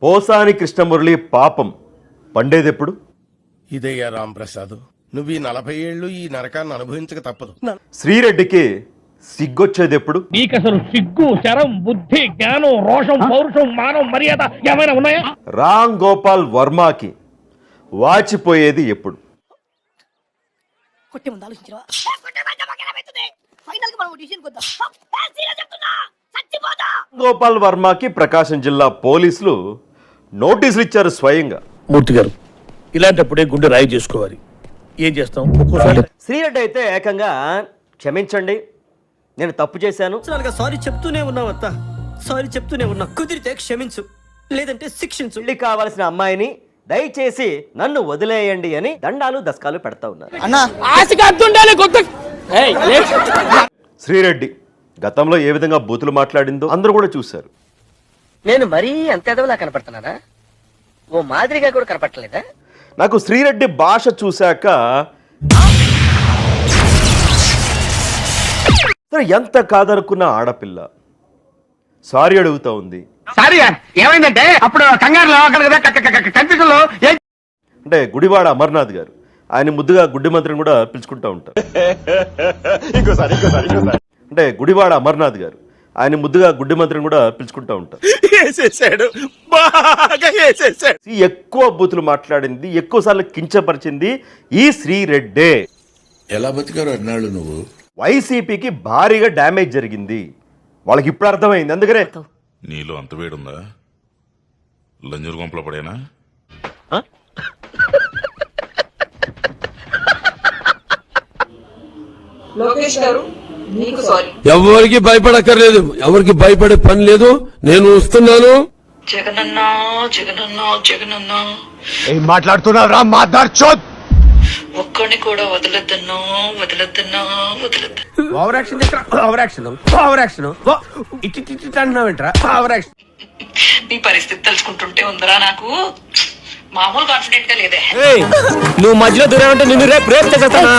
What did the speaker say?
పోసాని కృష్ణమురళి పాపం పండేదెప్పుడు? ఇదయ్యా రాంప్రసాద్, నువ్వు ఈ 40 ఏళ్ళు ఈ నరకాన్ని అనుభవించక తప్పదు. శ్రీరెడ్డికి సిగ్గొచ్చేదెప్పుడు? నీకసలు సిగ్గు, శరం, బుద్ధి, జ్ఞానం, రోషం, పౌరుషం, మానం, మర్యాద ఏమైనా ఉన్నాయా? రామ్ గోపాల్ వర్మకి వాచిపోయేది ఎప్పుడు? గోపాల్ వర్మకి ప్రకాశం జిల్లా పోలీసులు నోటీసులు ఇచ్చారు స్వయంగా. మూర్తి గారు, ఇలాంటప్పుడే గుండె రాయి చేసుకోవాలి. ఏం చేస్తాం ఒక్కోసారి. శ్రీరెడ్డి అయితే ఏకంగా క్షమించండి, నేను తప్పు చేశాను, సారీ చెప్తూనే ఉన్నావు అత్త, సారీ చెప్తూనే ఉన్నా, కుదిరితే క్షమించు, లేదంటే శిక్షించు, పెళ్లి కావాల్సిన అమ్మాయిని దయచేసి నన్ను వదిలేయండి అని దండాలు దస్కాలు పెడతా ఉన్నారు. శ్రీరెడ్డి గతంలో ఏ విధంగా బూతులు మాట్లాడిందో అందరూ కూడా చూశారు. నేను మరీ అంత ఎదవలా కనపడుతున్నానా? ఓ మాదిరిగా కూడా కనపడలేదా? నాకు శ్రీరెడ్డి భాష చూశాక ఎంత కాదనుకున్న ఆడపిల్ల సారీ అడుగుతా ఉంది. సారీ ఏమైందంటే అప్పుడు కంగారులో కన్ఫ్యూజన్ లో అంటే గుడివాడ అమర్నాథ్ గారు, ఆయన ముద్దుగా గుడ్డి మంత్రిని కూడా పిలుచుకుంటా ఉంటారు. అంటే గుడివాడ అమర్నాథ్ గారు, ఆయన ముద్దుగా గుడ్డి మంత్రిని కూడా పిలుచుకుంటా ఉంటారు. ఎక్కువ బూతులు మాట్లాడింది, ఎక్కువ సార్లు కించపరిచింది ఈ శ్రీరెడ్డే. ఎలా బతికారు అన్నాళ్ళు నువ్వు? వైసీపీకి భారీగా డ్యామేజ్ జరిగింది, వాళ్ళకి ఇప్పుడు అర్థమైంది. అందుకనే నీలో అంత వేడుందా? లంజూరు గుంపలో పడేనా? లోకేష్ గారు, మీకు సారీ. ఎవరికి భయపడక్కర్లేదు, ఎవరికి భయపడే పని లేదు. నేను వస్తున్నాను. జగనన్నా జగనన్నా జగనన్నా ఏం మాట్లాడుతున్నారా మాదార్చోద్? ఒక్కడిని కూడా వదలొద్దన్నా వదలొద్దన్నా వదలొద్దు. Over action over action over action ఇట్టి అంటున్నావేంట్రా? Over action. నీ పరిస్థితి తెలుసుకుంటుంటే ఉందరా నాకు మామూలు కాన్ఫిడెంట్ గా లేదే. నువ్వు మధ్యలో దూరం అంటే నిన్ను రేపు చేస్తానా?